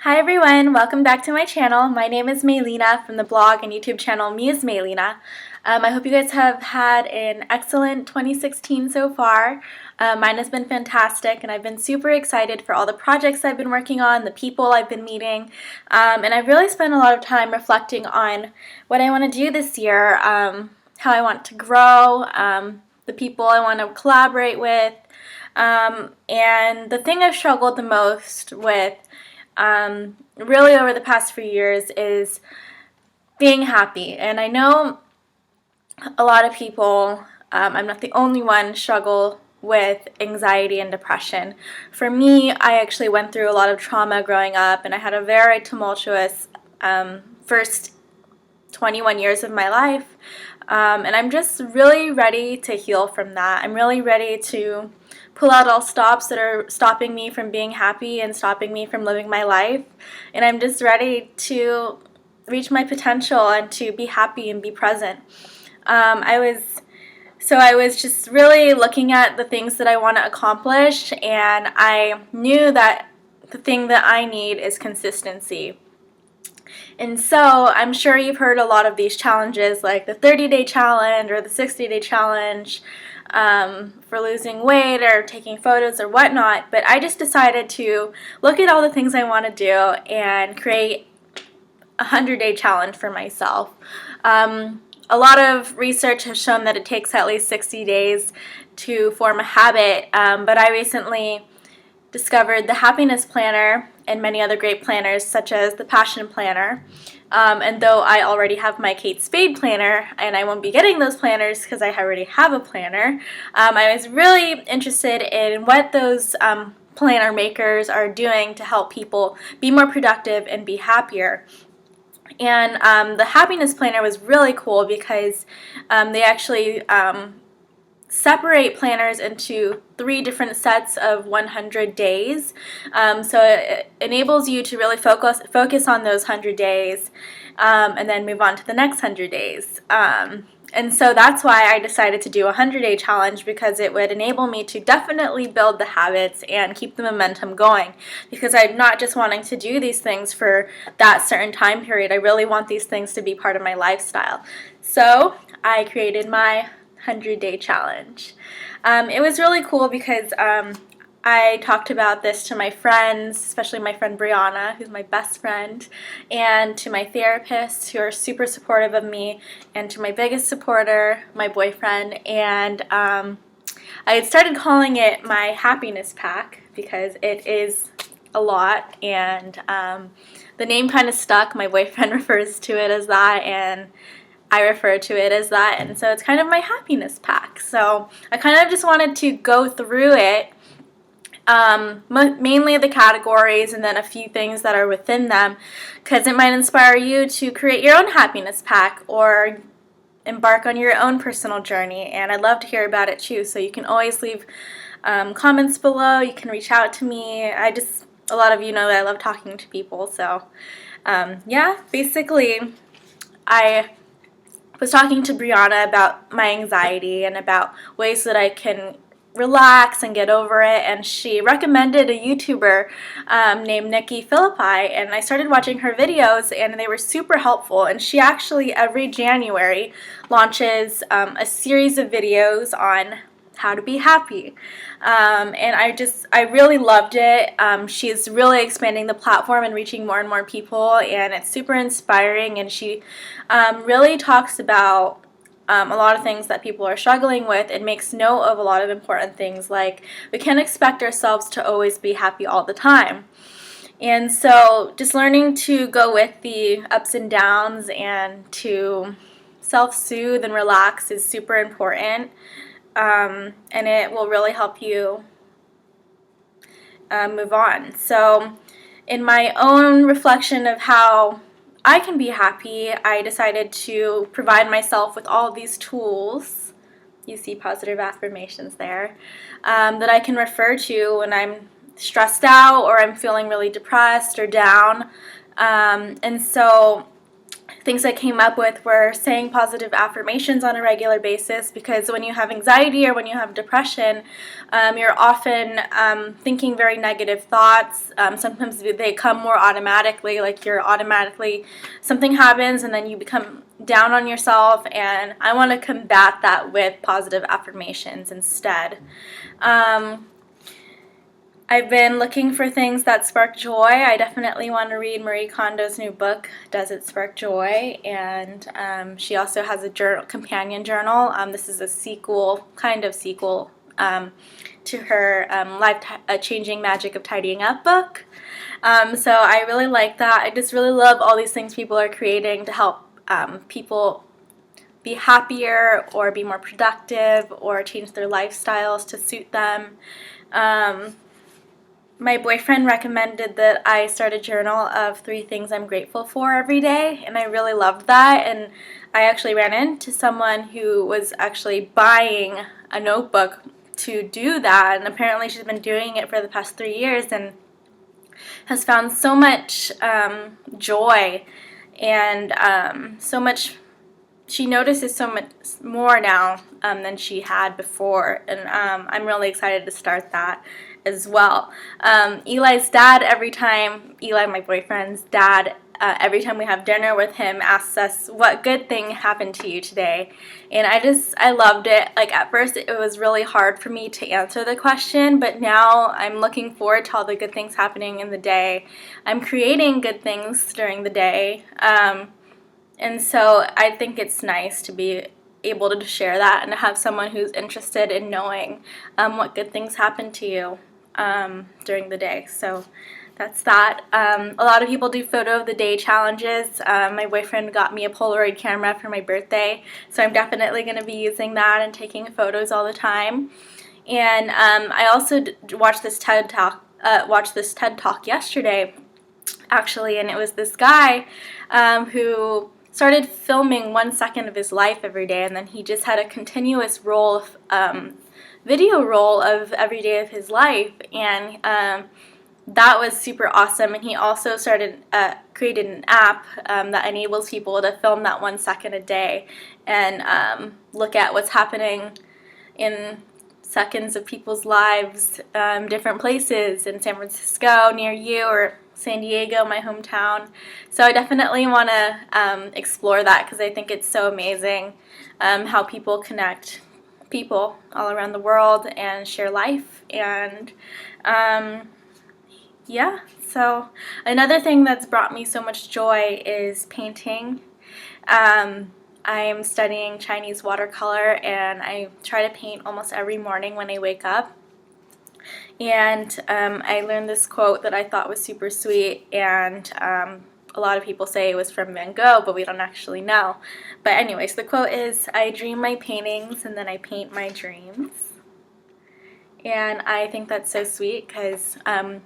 Hi everyone, welcome back to my channel. My name is Maylina from the blog and YouTube channel Ms. Maylina. I hope you guys have had an excellent 2016 so far. Mine has been fantastic and I've been super excited for all the projects I've been working on, the people I've been meeting, and I've really spent a lot of time reflecting on what I want to do this year, how I want to grow, the people I want to collaborate with, and the thing I've struggled the most with really over the past few years is being happy. And I know a lot of people, I'm not the only one, struggle with anxiety and depression. For me, I actually went through a lot of trauma growing up, and I had a very tumultuous first 21 years of my life. And I'm just really ready to heal from that. I'm really ready to pull out all stops that are stopping me from being happy and stopping me from living my life. And I'm just ready to reach my potential and to be happy and be present. I was just really looking at the things that I want to accomplish, and I knew that the thing that I need is consistency. And so I'm sure you've heard a lot of these challenges like the 30-day challenge or the 60-day challenge for losing weight or taking photos or whatnot, but I just decided to look at all the things I want to do and create a 100-day challenge for myself. A lot of research has shown that it takes at least 60 days to form a habit, but I recently discovered the Happiness Planner and many other great planners such as the Passion Planner. And though I already have my Kate Spade planner, and I won't be getting those planners because I already have a planner, I was really interested in what those planner makers are doing to help people be more productive and be happier. And the Happiness Planner was really cool because they actually separate planners into 3 different sets of 100 days. So it enables you to really focus on those 100 days and then move on to the next 100 days. And so that's why I decided to do a 100-day challenge, because it would enable me to definitely build the habits and keep the momentum going, because I'm not just wanting to do these things for that certain time period. I really want these things to be part of my lifestyle. So I created my 100-day challenge. It was really cool because I talked about this to my friends, especially my friend Brianna, who's my best friend, and to my therapists, who are super supportive of me, and to my biggest supporter, my boyfriend. And I had started calling it my happiness pack because it is a lot, and the name kind of stuck. My boyfriend refers to it as that, and I refer to it as that, and so it's kind of my happiness pack. So I kind of just wanted to go through it, mainly the categories and then a few things that are within them, because it might inspire you to create your own happiness pack or embark on your own personal journey. And I'd love to hear about it too, so you can always leave comments below. You can reach out to me. A lot of you know that I love talking to people, so yeah, basically I was talking to Brianna about my anxiety and about ways that I can relax and get over it, and she recommended a YouTuber named Nikki Phillippi, and I started watching her videos, and they were super helpful. And she actually every January launches a series of videos on how to be happy, and I really loved it. She's really expanding the platform and reaching more and more people, and it's super inspiring, and she really talks about a lot of things that people are struggling with, and makes note of a lot of important things, like we can't expect ourselves to always be happy all the time. And so just learning to go with the ups and downs and to self-soothe and relax is super important, and it will really help you move on. So in my own reflection of how I can be happy, I decided to provide myself with all these tools. You see positive affirmations there, that I can refer to when I'm stressed out or I'm feeling really depressed or down. And so things I came up with were saying positive affirmations on a regular basis, because when you have anxiety or when you have depression, you're often thinking very negative thoughts. Sometimes they come more automatically, like something happens and then you become down on yourself, and I want to combat that with positive affirmations instead. I've been looking for things that spark joy. I definitely want to read Marie Kondo's new book, Does It Spark Joy? And she also has a companion journal. This is a sequel to her Changing Magic of Tidying Up book. So I really like that. I just really love all these things people are creating to help people be happier or be more productive or change their lifestyles to suit them. My boyfriend recommended that I start a journal of 3 things I'm grateful for every day, and I really loved that. And I actually ran into someone who was actually buying a notebook to do that, and apparently she's been doing it for the past 3 years and has found so much joy and so much. She notices so much more now than she had before, and I'm really excited to start that as well. Eli's dad, Eli, my boyfriend's dad, every time we have dinner with him, asks us, what good thing happened to you today? And I loved it. Like, at first it was really hard for me to answer the question, but now I'm looking forward to all the good things happening in the day. I'm creating good things during the day. And so I think it's nice to be able to share that and to have someone who's interested in knowing what good things happen to you during the day. So that's that. A lot of people do photo of the day challenges. My boyfriend got me a Polaroid camera for my birthday, so I'm definitely going to be using that and taking photos all the time. And I also watched this TED Talk yesterday, actually, and it was this guy who started filming 1 second of his life every day, and then he just had a continuous video roll of every day of his life, and that was super awesome. And he also created an app that enables people to film that 1 second a day and look at what's happening in seconds of people's lives, different places in San Francisco near you, or San Diego, my hometown. So I definitely want to explore that, because I think it's so amazing how people connect people all around the world and share life. And yeah, so another thing that's brought me so much joy is painting. I'm studying Chinese watercolor, and I try to paint almost every morning when I wake up. And I learned this quote that I thought was super sweet, and a lot of people say it was from Van Gogh, but we don't actually know. But anyways, the quote is, I dream my paintings and then I paint my dreams. And I think that's so sweet, because I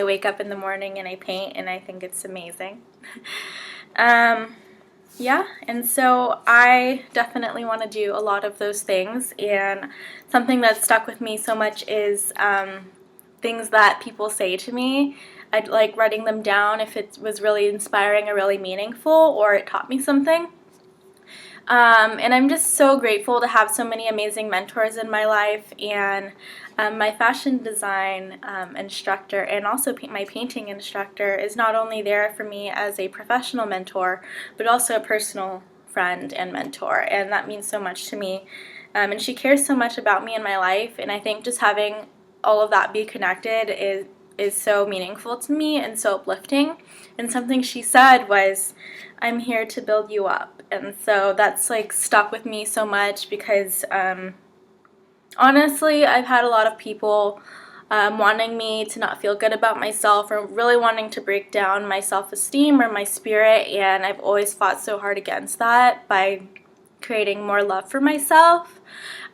wake up in the morning and I paint, and I think it's amazing. Yeah, and so I definitely want to do a lot of those things, and something that stuck with me so much is things that people say to me. I'd like writing them down if it was really inspiring or really meaningful, or it taught me something. And I'm just so grateful to have so many amazing mentors in my life, and my fashion design instructor and also my painting instructor is not only there for me as a professional mentor, but also a personal friend and mentor, and that means so much to me. And she cares so much about me in my life, and I think just having all of that be connected is so meaningful to me and so uplifting. And something she said was, I'm here to build you up. And so that's like stuck with me so much, because honestly, I've had a lot of people wanting me to not feel good about myself, or really wanting to break down my self-esteem or my spirit, and I've always fought so hard against that by creating more love for myself.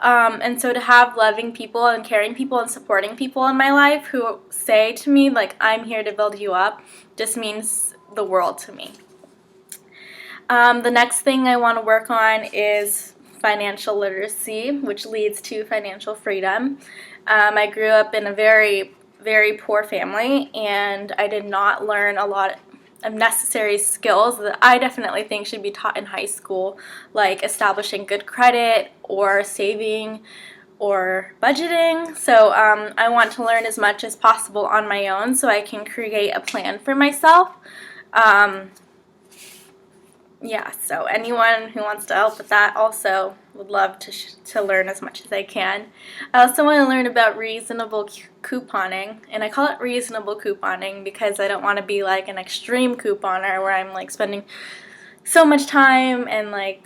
And so to have loving people and caring people and supporting people in my life who say to me, like, I'm here to build you up, just means the world to me. The next thing I want to work on is financial literacy, which leads to financial freedom. I grew up in a very, very poor family, and I did not learn a lot necessary skills that I definitely think should be taught in high school, like establishing good credit or saving or budgeting. So I want to learn as much as possible on my own so I can create a plan for myself. Yeah, so anyone who wants to help with that also would love to learn as much as I can. I also want to learn about reasonable couponing, and I call it reasonable couponing because I don't want to be like an extreme couponer where I'm like spending so much time and like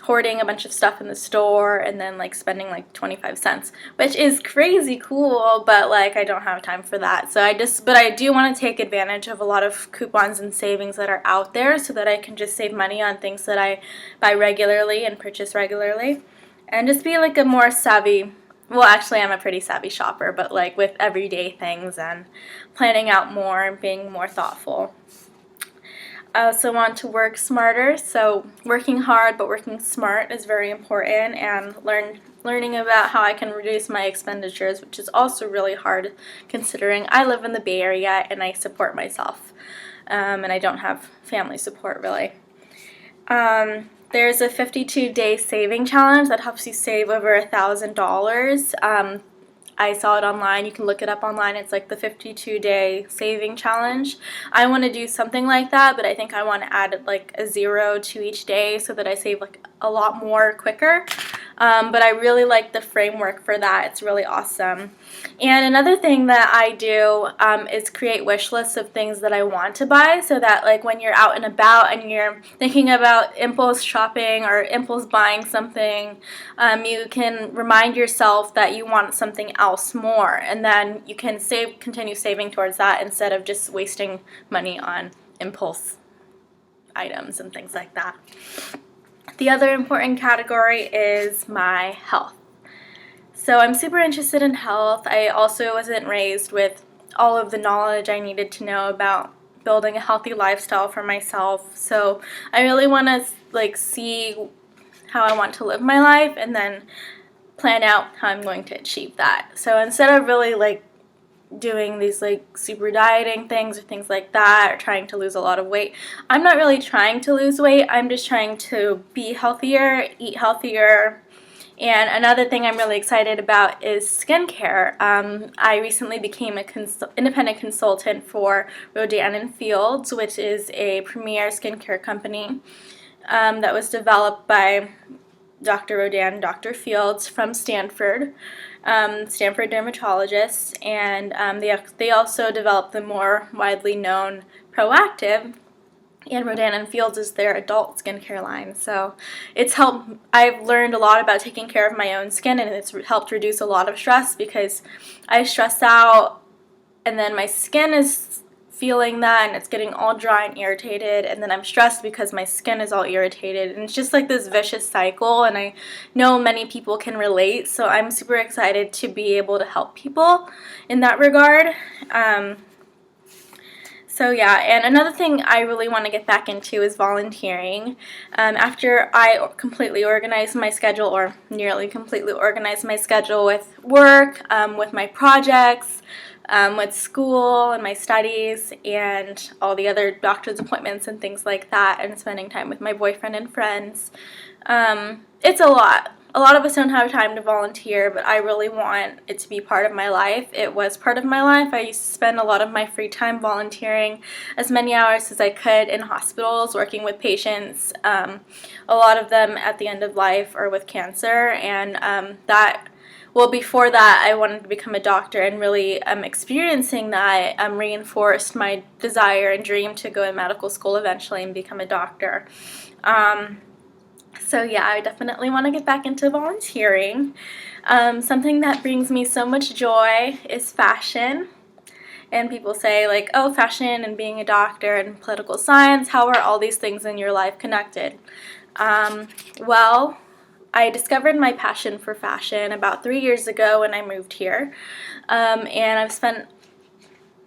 hoarding a bunch of stuff in the store and then like spending like 25 cents, which is crazy cool, but like I don't have time for that. So but I do want to take advantage of a lot of coupons and savings that are out there so that I can just save money on things that I buy regularly and purchase regularly, and just be like a more savvy, well, actually I'm a pretty savvy shopper, but like with everyday things and planning out more and being more thoughtful. I also want to work smarter, so working hard but working smart is very important, and learning about how I can reduce my expenditures, which is also really hard considering I live in the Bay Area and I support myself, and I don't have family support really. There's a 52-day saving challenge that helps you save over $1,000. I saw it online. You can look it up online. It's like the 52-day saving challenge. I want to do something like that, but I think I want to add like a 0 to each day so that I save like a lot more quicker. But I really like the framework for that. It's really awesome. And another thing that I do is create wish lists of things that I want to buy, so that like when you're out and about and you're thinking about impulse shopping or impulse buying something, you can remind yourself that you want something else more, and then you can continue saving towards that instead of just wasting money on impulse items and things like that. The other important category is my health. So I'm super interested in health. I also wasn't raised with all of the knowledge I needed to know about building a healthy lifestyle for myself. So I really want to like see how I want to live my life and then plan out how I'm going to achieve that. So instead of really like doing these like super dieting things or things like that, or trying to lose a lot of weight, I'm not really trying to lose weight. I'm just trying to be healthier, eat healthier. And another thing I'm really excited about is skincare. I recently became an independent consultant for Rodan & Fields, which is a premier skincare company that was developed by Dr. Rodan and Dr. Fields from Stanford, Stanford dermatologists, and they also developed the more widely known Proactiv, and Rodan & Fields is their adult skincare line. So I've learned a lot about taking care of my own skin, and it's helped reduce a lot of stress because I stress out and then my skin is feeling that and it's getting all dry and irritated, and then I'm stressed because my skin is all irritated, and it's just like this vicious cycle, and I know many people can relate, so I'm super excited to be able to help people in that regard. So yeah, and another thing I really want to get back into is volunteering. After I completely organized my schedule, or nearly completely organized my schedule with work, with my projects, with school and my studies and all the other doctor's appointments and things like that, and spending time with my boyfriend and friends. It's a lot. A lot of us don't have time to volunteer, but I really want it to be part of my life. It was part of my life. I used to spend a lot of my free time volunteering, as many hours as I could in hospitals, working with patients, a lot of them at the end of life or with cancer, and before that, I wanted to become a doctor, and really experiencing that reinforced my desire and dream to go to medical school eventually and become a doctor. So yeah, I definitely want to get back into volunteering. Something that brings me so much joy is fashion. And people say like, oh, fashion and being a doctor and political science, how are all these things in your life connected? Well, I discovered my passion for fashion about 3 years ago when I moved here, and I've spent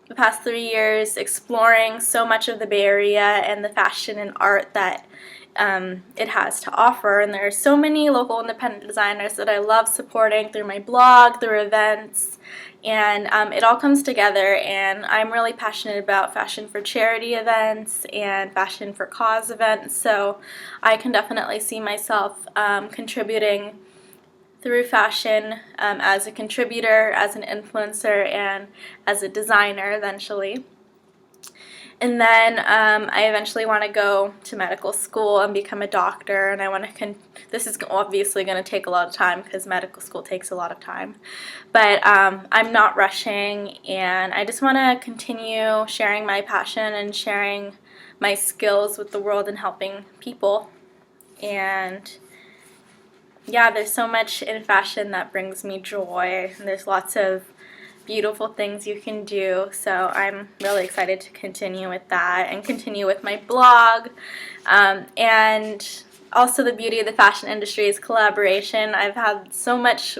the past 3 years exploring so much of the Bay Area and the fashion and art that it has to offer. And there are so many local independent designers that I love supporting through my blog, through events, and it all comes together. And I'm really passionate about fashion for charity events and fashion for cause events, so I can definitely see myself contributing through fashion as a contributor, as an influencer, and as a designer eventually. And then I eventually want to go to medical school and become a doctor, and I want to this is obviously going to take a lot of time because medical school takes a lot of time, but I'm not rushing, and I just want to continue sharing my passion and sharing my skills with the world and helping people. And yeah, there's so much in fashion that brings me joy, and there's lots of beautiful things you can do, so I'm really excited to continue with that and continue with my blog. And also the beauty of the fashion industry is collaboration. I've had so much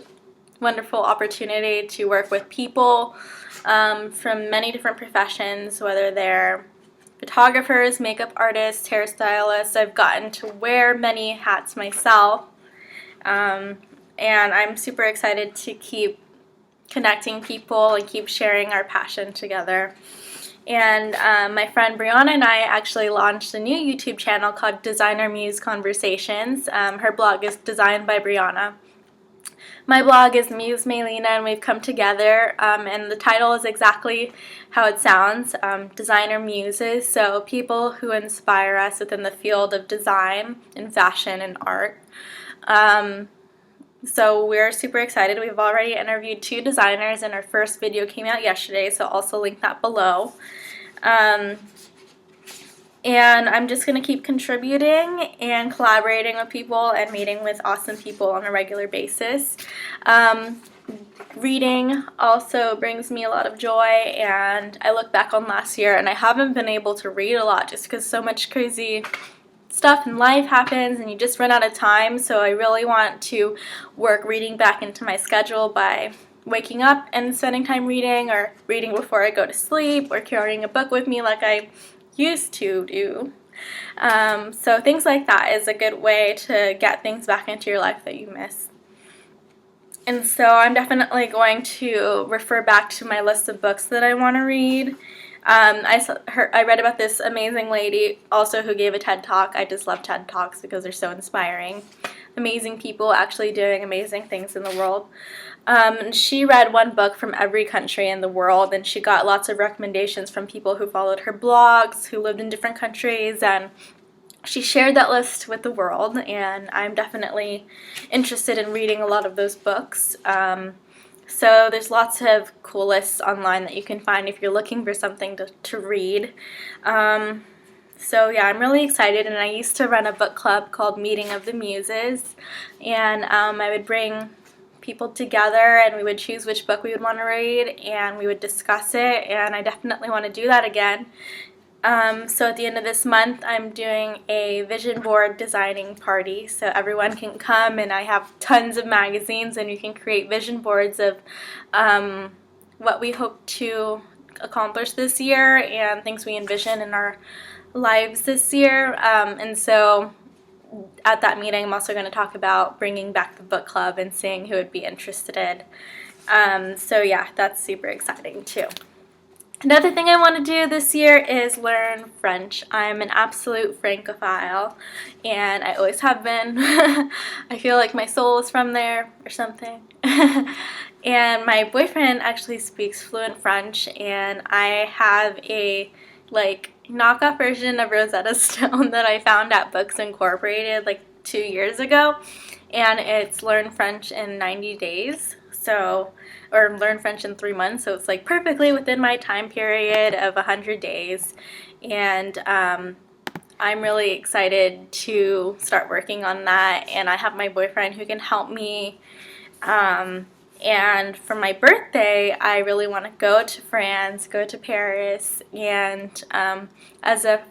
wonderful opportunity to work with people from many different professions, whether they're photographers, makeup artists, hairstylists. I've gotten to wear many hats myself, and I'm super excited to keep connecting people and keep sharing our passion together. And my friend Brianna and I actually launched a new YouTube channel called Designer Muse Conversations. Her blog is Designed by Brianna. My blog is Muse Maylena, and we've come together, and the title is exactly how it sounds, Designer Muses, so people who inspire us within the field of design and fashion and art. So we're super excited. We've already interviewed 2 designers, and our first video came out yesterday, so I'll also link that below. And I'm just going to keep contributing and collaborating with people and meeting with awesome people on a regular basis. Reading also brings me a lot of joy, and I look back on last year and I haven't been able to read a lot just because so much crazy stuff in life happens and you just run out of time. So I really want to work reading back into my schedule by waking up and spending time reading, or reading before I go to sleep, or carrying a book with me like I used to do. So things like that is a good way to get things back into your life that you miss. And so I'm definitely going to refer back to my list of books that I want to read. I read about this amazing lady also who gave a TED Talk. I just love TED Talks because they're so inspiring. Amazing people actually doing amazing things in the world. She read one book from every country in the world, and she got lots of recommendations from people who followed her blogs, who lived in different countries, and she shared that list with the world, and I'm definitely interested in reading a lot of those books. So there's lots of cool lists online that you can find if you're looking for something to read. So yeah, I'm really excited, and I used to run a book club called Meeting of the Muses, and I would bring people together and we would choose which book we would want to read and we would discuss it, and I definitely want to do that again. So at the end of this month, I'm doing a vision board designing party, so everyone can come, and I have tons of magazines, and you can create vision boards of what we hope to accomplish this year and things we envision in our lives this year. And so at that meeting, I'm also going to talk about bringing back the book club and seeing who would be interested. So yeah, that's super exciting too. Another thing I want to do this year is learn French. I'm an absolute Francophile, and I always have been. I feel like my soul is from there or something. And my boyfriend actually speaks fluent French, and I have a knockoff version of Rosetta Stone that I found at Books Incorporated 2 years ago, and it's Learn French in 90 days. Or learn French in 3 months, so it's perfectly within my time period of 100 days, and I'm really excited to start working on that, and I have my boyfriend who can help me, and for my birthday, I really want to go to France, go to Paris, and as a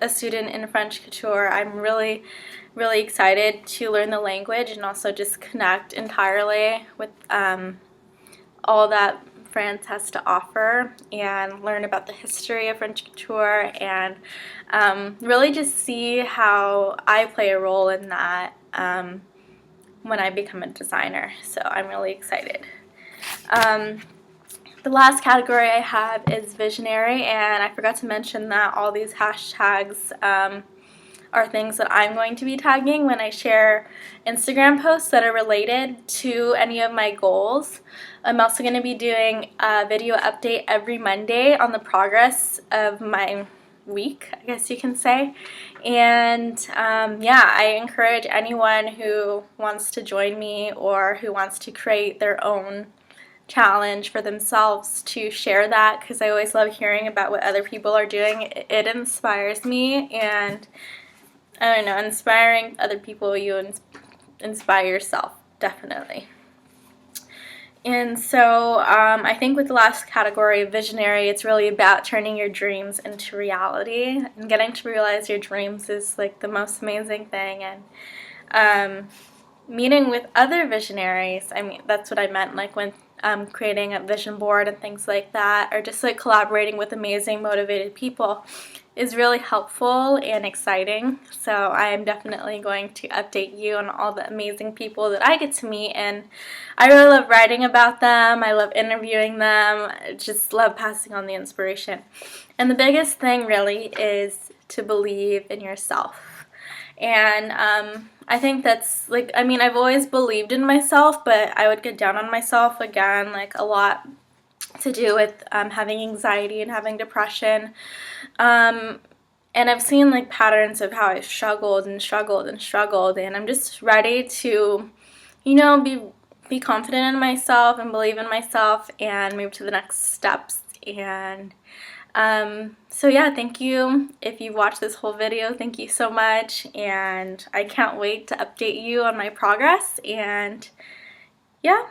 student in French Couture, I'm really excited to learn the language and also just connect entirely with all that France has to offer and learn about the history of French couture and really just see how I play a role in that when I become a designer. So I'm really excited. The last category I have is visionary, and I forgot to mention that all these hashtags are things that I'm going to be tagging when I share Instagram posts that are related to any of my goals. I'm also going to be doing a video update every Monday on the progress of my week, I guess you can say. And yeah, I encourage anyone who wants to join me or who wants to create their own challenge for themselves to share that, because I always love hearing about what other people are doing. It inspires me, and I don't know, inspiring other people, you inspire yourself, definitely. And so I think with the last category, visionary, it's really about turning your dreams into reality, and getting to realize your dreams is like the most amazing thing. And meeting with other visionaries, I mean, that's what I meant, like when creating a vision board and things like that, or just like collaborating with amazing, motivated people is really helpful and exciting. So I am definitely going to update you on all the amazing people that I get to meet, and I really love writing about them. I love interviewing them. I just love passing on the inspiration. And the biggest thing really is to believe in yourself. And I think that's like, I mean, I've always believed in myself, but I would get down on myself again, like a lot to do with having anxiety and having depression. And I've seen like patterns of how I've struggled and struggled and struggled, and I'm just ready to, you know, be confident in myself and believe in myself and move to the next steps. And so yeah, thank you. If you've watched this whole video, thank you so much, and I can't wait to update you on my progress. And yeah,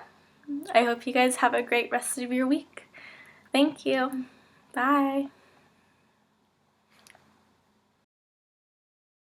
I hope you guys have a great rest of your week. Thank you. Bye.